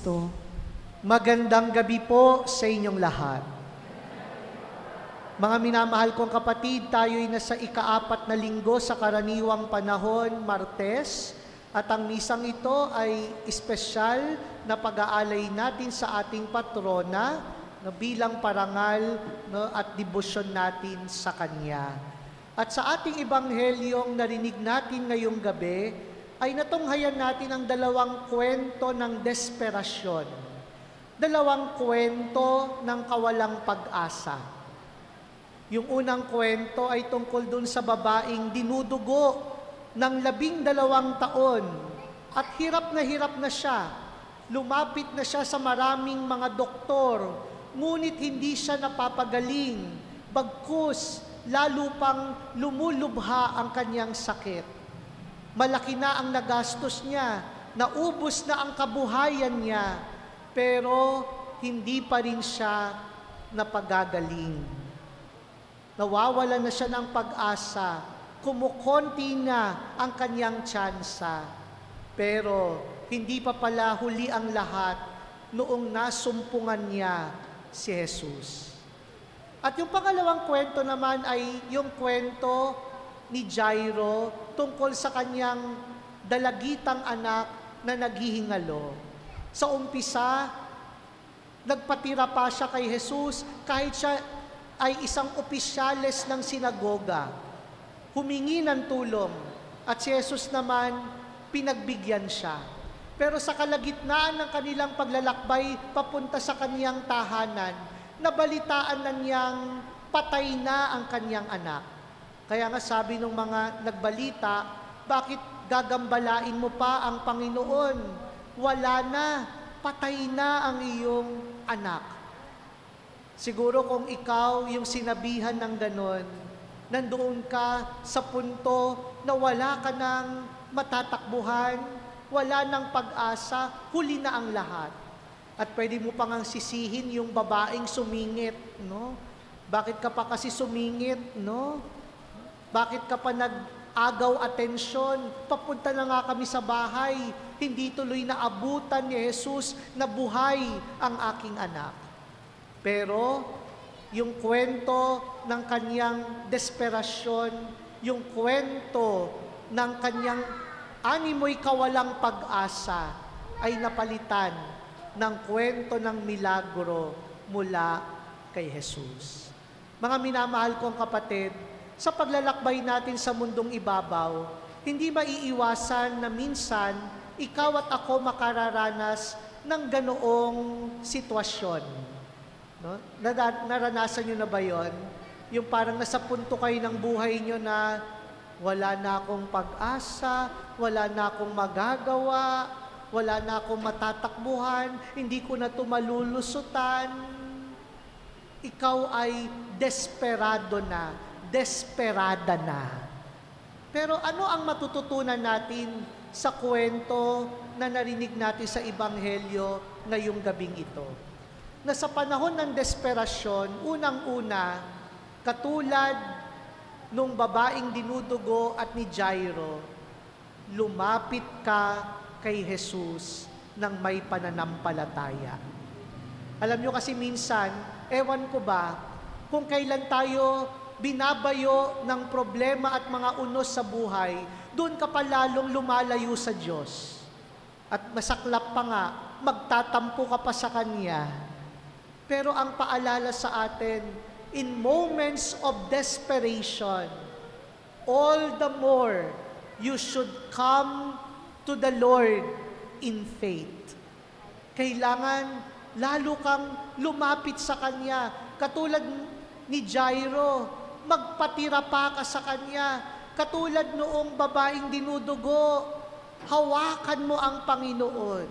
Kristo. Magandang gabi po sa inyong lahat. Mga minamahal kong kapatid, tayo'y nasa ika-4 na linggo sa karaniwang panahon, Martes, at ang misang ito ay espesyal na pag-aalay natin sa ating patrona na bilang parangal at debosyon natin sa Kanya. At sa ating ebanghelyong narinig natin ngayong gabi, ay natunghayan natin ang dalawang kwento ng desperasyon. Dalawang kwento ng kawalang pag-asa. Yung unang kwento ay tungkol dun sa babaeng dinudugo ng 12 taon at hirap na siya. Lumapit na siya sa maraming mga doktor, ngunit hindi siya napapagaling, bagkus lalo pang lumulubha ang kanyang sakit. Malaki na ang nagastos niya, naubos na ang kabuhayan niya, pero hindi pa rin siya napagagaling. Nawawala na siya ng pag-asa, kumukonti na ang kanyang tsansa, pero hindi pa pala huli ang lahat noong nasumpungan niya si Jesus. At yung pangalawang kwento naman ay yung kwento ni Jairo tungkol sa kanyang dalagitang anak na naghihingalo. Sa umpisa, nagpatira pa siya kay Jesus kahit siya ay isang opisyales ng sinagoga. Humingi ng tulong at si Jesus naman pinagbigyan siya. Pero sa kalagitnaan ng kanilang paglalakbay papunta sa kaniyang tahanan, nabalitaan na niyang patay na ang kaniyang anak. Kaya nga sabi ng mga nagbalita, bakit gagambalain mo pa ang Panginoon? Wala na, patay na ang iyong anak. Siguro kung ikaw yung sinabihan ng ganon, nandoon ka sa punto na wala ka ng matatakbuhan, wala ng pag-asa, huli na ang lahat. At pwede mo pang sisihin yung babaeng sumingit, no? Bakit ka pa kasi sumingit, no? Bakit ka pa nag-agaw atensyon? Papunta na nga kami sa bahay. Hindi tuloy na abutan ni Jesus na buhay ang aking anak. Pero, yung kwento ng kanyang desperasyon, yung kwento ng kanyang animoy kawalang pag-asa, ay napalitan ng kwento ng milagro mula kay Jesus. Mga minamahal kong kapatid, sa paglalakbay natin sa mundong ibabaw, hindi maiiwasan na minsan, ikaw at ako makararanas ng ganoong sitwasyon. No? Naranasan nyo na ba yon? Yung parang nasa punto kayo ng buhay nyo na wala na akong pag-asa, wala na akong magagawa, wala na akong matatakbuhan, hindi ko na ito malulusutan. Ikaw ay desperado na, desperada na. Pero ano ang matututunan natin sa kwento na narinig natin sa Ebanghelyo ngayong gabing ito? Na sa panahon ng desperasyon, unang-una, katulad nung babaeng dinudugo at ni Jairo, lumapit ka kay Jesus ng may pananampalataya. Alam nyo kasi minsan, ewan ko ba, kung kailan tayo binabayo ng problema at mga unos sa buhay, doon ka pa lalong lumalayo sa Diyos. At masaklap pa nga, magtatampo ka pa sa Kanya. Pero ang paalala sa atin, in moments of desperation, all the more you should come to the Lord in faith. Kailangan lalo kang lumapit sa Kanya. Katulad ni Jairo, magpatira pa ka sa Kanya. Katulad noong babaeng dinudugo, hawakan mo ang Panginoon.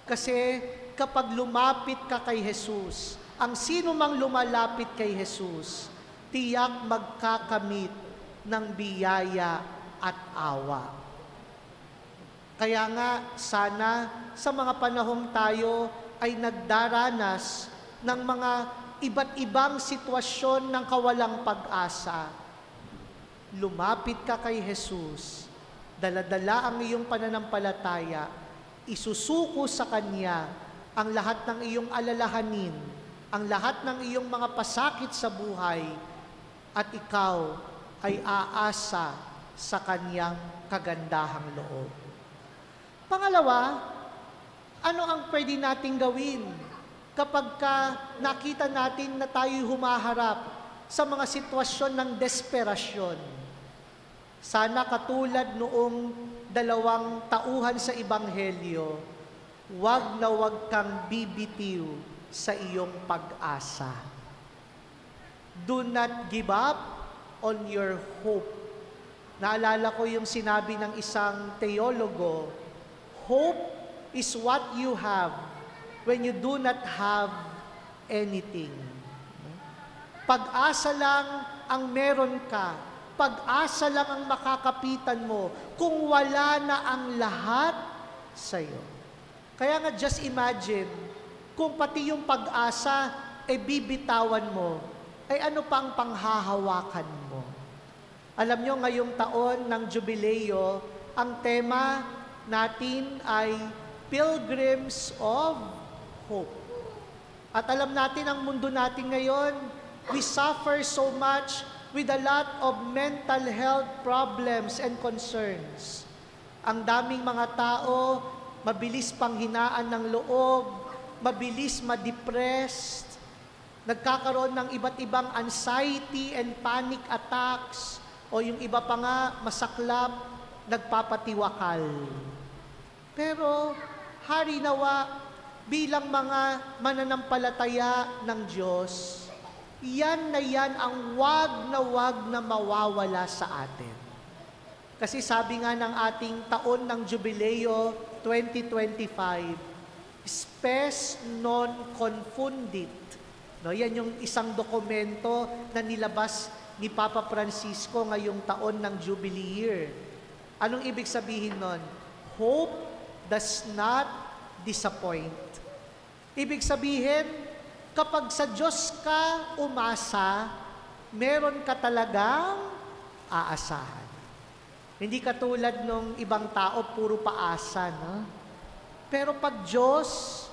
Kasi kapag lumapit ka kay Jesus, ang sino mang lumalapit kay Jesus, tiyak magkakamit ng biyaya at awa. Kaya nga, sana sa mga panahong tayo ay nagdaranas ng mga iba't ibang sitwasyon ng kawalang pag-asa, lumapit ka kay Jesus, dala-dala ang iyong pananampalataya, isusuko sa Kanya ang lahat ng iyong alalahanin, ang lahat ng iyong mga pasakit sa buhay, at ikaw ay aasa sa Kanyang kagandahang loob. Pangalawa, ano ang pwede nating gawin kapag nakita natin na tayo'y humaharap sa mga sitwasyon ng desperasyon? Sana katulad noong 2 tauhan sa Ebanghelyo, wag na wag kang bibitiw sa iyong pag-asa. Do not give up on your hope. Naalala ko yung sinabi ng isang teologo, hope is what you have when you do not have anything. Pag-asa lang ang meron ka. Pag-asa lang ang makakapitan mo kung wala na ang lahat sa'yo. Kaya nga, just imagine, kung pati yung pag-asa bibitawan mo, ay ano pa ang panghahawakan mo? Alam nyo, ngayong taon ng Jubileo, ang tema natin ay Pilgrims of Hope. At alam natin, ang mundo natin ngayon, we suffer so much with a lot of mental health problems and concerns. Ang daming mga tao, mabilis panghinaan ng loob, mabilis ma-depressed, nagkakaroon ng iba't ibang anxiety and panic attacks, o yung iba pa nga, masaklap, nagpapatiwakal. Pero, hari nawa, bilang mga mananampalataya ng Diyos, yan ang wag na mawawala sa atin. Kasi sabi nga ng ating taon ng Jubileo 2025, spes non confundit. No, yan yung isang dokumento na nilabas ni Papa Francisco ngayong taon ng Jubilee Year. Anong ibig sabihin nun? Hope does not disappoint. Ibig sabihin, kapag sa Diyos ka umasa, meron ka talagang aasahan. Hindi katulad nung ibang tao, puro paasa, no? Pero pag Diyos,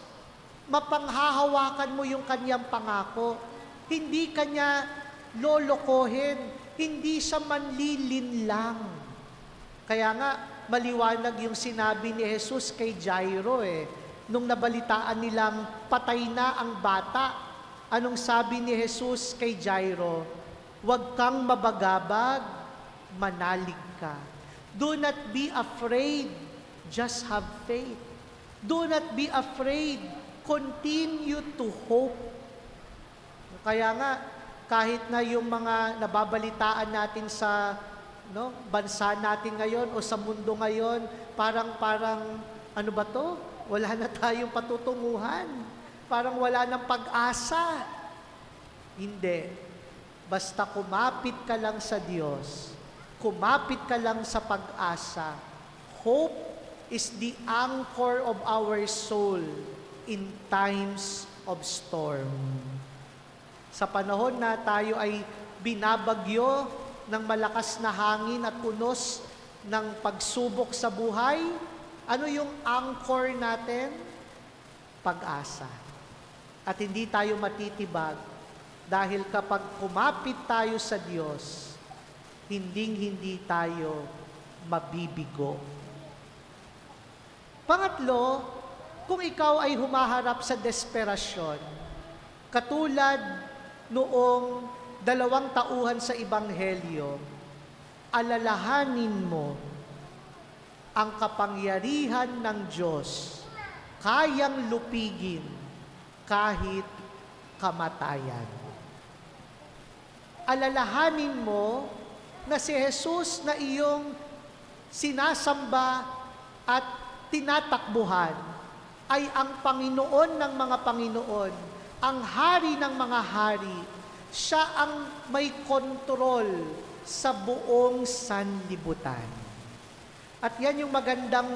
mapanghahawakan mo yung Kanyang pangako. Hindi Kanya lolokohin, hindi siya manlilin lang. Kaya nga, maliwanag yung sinabi ni Jesus kay Jairo nung nabalitaan nilang patay na ang bata. Anong sabi ni Jesus kay Jairo? Huwag kang mabagabag, manalig ka. Do not be afraid, just have faith. Do not be afraid, continue to hope. Kaya nga, kahit na yung mga nababalitaan natin sa bansa natin ngayon o sa mundo ngayon, parang ano ba to? Wala na tayong patutunguhan. Parang wala ng pag-asa. Hindi. Basta kumapit ka lang sa Diyos, kumapit ka lang sa pag-asa. Hope is the anchor of our soul in times of storm. Sa panahon na tayo ay binabagyo ng malakas na hangin at unos ng pagsubok sa buhay, ano yung anchor natin? Pag-asa. At hindi tayo matitibag dahil kapag kumapit tayo sa Diyos, hindi tayo mabibigo. Pangatlo, kung ikaw ay humaharap sa desperasyon, katulad noong 2 tauhan sa Ebanghelyo, alalahanin mo ang kapangyarihan ng Diyos, kayang lupigin kahit kamatayan. Alalahanin mo na si Jesus na iyong sinasamba at tinatakbuhan ay ang Panginoon ng mga Panginoon, ang Hari ng mga Hari. Siya ang may kontrol sa buong sanlibutan. At yan yung magandang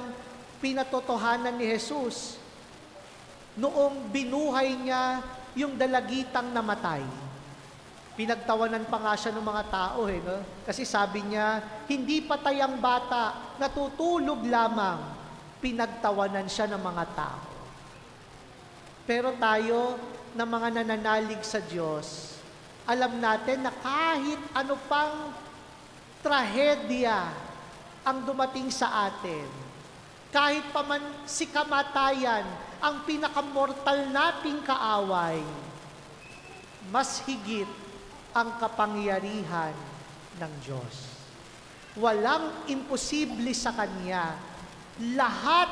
pinatotohanan ni Jesus noong binuhay niya yung dalagitang namatay. Pinagtawanan pa nga siya ng mga tao Kasi sabi niya, hindi patay ang bata, natutulog lamang. pinagtawanan siya ng mga tao. Pero tayo, na mga nananalig sa Diyos, alam natin na kahit ano pang trahedya ang dumating sa atin, kahit pa man si kamatayan, ang pinakamortal nating kaaway, mas higit ang kapangyarihan ng Diyos. Walang imposible sa Kanya. Lahat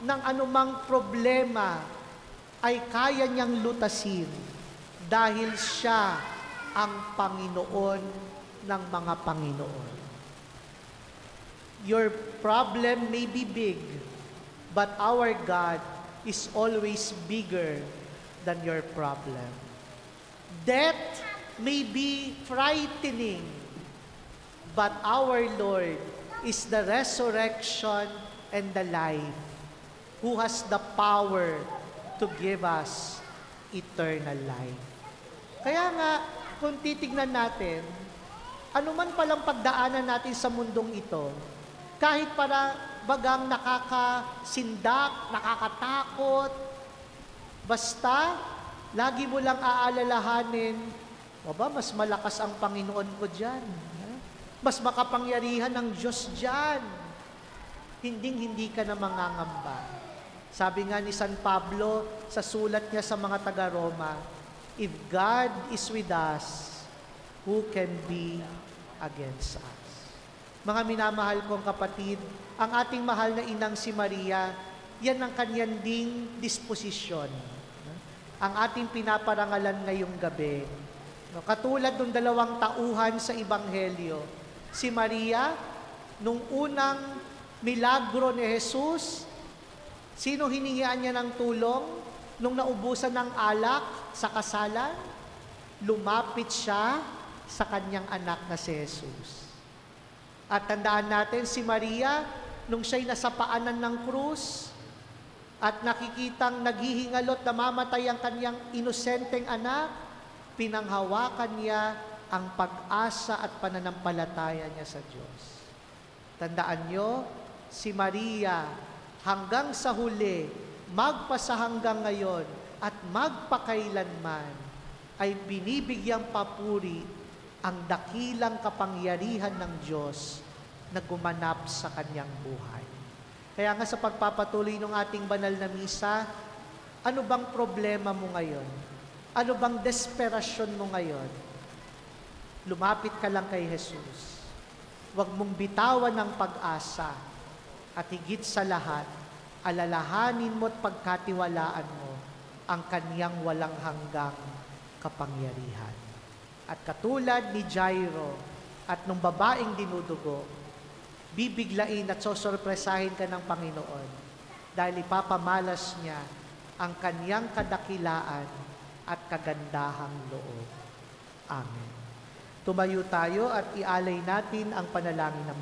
ng anumang problema ay kaya niyang lutasin dahil siya ang Panginoon ng mga Panginoon. Your problem may be big, but our God is always bigger than your problem. Death may be frightening, but our Lord is the resurrection and the life, who has the power to give us eternal life. Kaya nga, kung titignan natin, anuman palang pagdaanan natin sa mundong ito, kahit para bagang nakakasindak, nakakatakot, basta lagi mo lang aalalahanin, mas malakas ang Panginoon ko dyan. Mas makapangyarihan ng Diyos dyan. Hindi ka na mangangamba. Sabi nga ni San Pablo sa sulat niya sa mga taga-Roma, if God is with us, who can be against us? Mga minamahal kong kapatid, ang ating mahal na inang si Maria, yan ang kanyang ding disposisyon. Ang ating pinaparangalan ngayong gabi. Katulad ng 2 tauhan sa Ebanghelyo, si Maria, nung unang milagro ni Jesus, sino hiningian niya ng tulong? Nung naubusan ng alak sa kasalan, lumapit siya sa kanyang anak na si Jesus. At tandaan natin, si Maria, nung siya'y nasa paanan ng krus, at nakikitang naghihingalot na mamatay ang kanyang inosenteng anak, pinanghawakan niya ang pag-asa at pananampalataya niya sa Diyos. Tandaan niyo, si Maria, hanggang sa huli, magpasa hanggang ngayon, at magpakailanman, ay binibigyang papuri ang dakilang kapangyarihan ng Diyos na gumanap sa kanyang buhay. Kaya nga sa pagpapatuloy ng ating banal na misa, ano bang problema mo ngayon? Ano bang desperasyon mo ngayon? Lumapit ka lang kay Jesus. Huwag mong bitawan ng pag-asa. At higit sa lahat, alalahanin mo at pagkatiwalaan mo ang kaniyang walang hanggang kapangyarihan. At katulad ni Jairo at nung babaeng dinudugo, bibiglain at sosorpresahin ka ng Panginoon dahil ipapamalas niya ang kaniyang kadakilaan at kagandahang loob. Amen. Tumayo tayo at ialay natin ang panalangin ng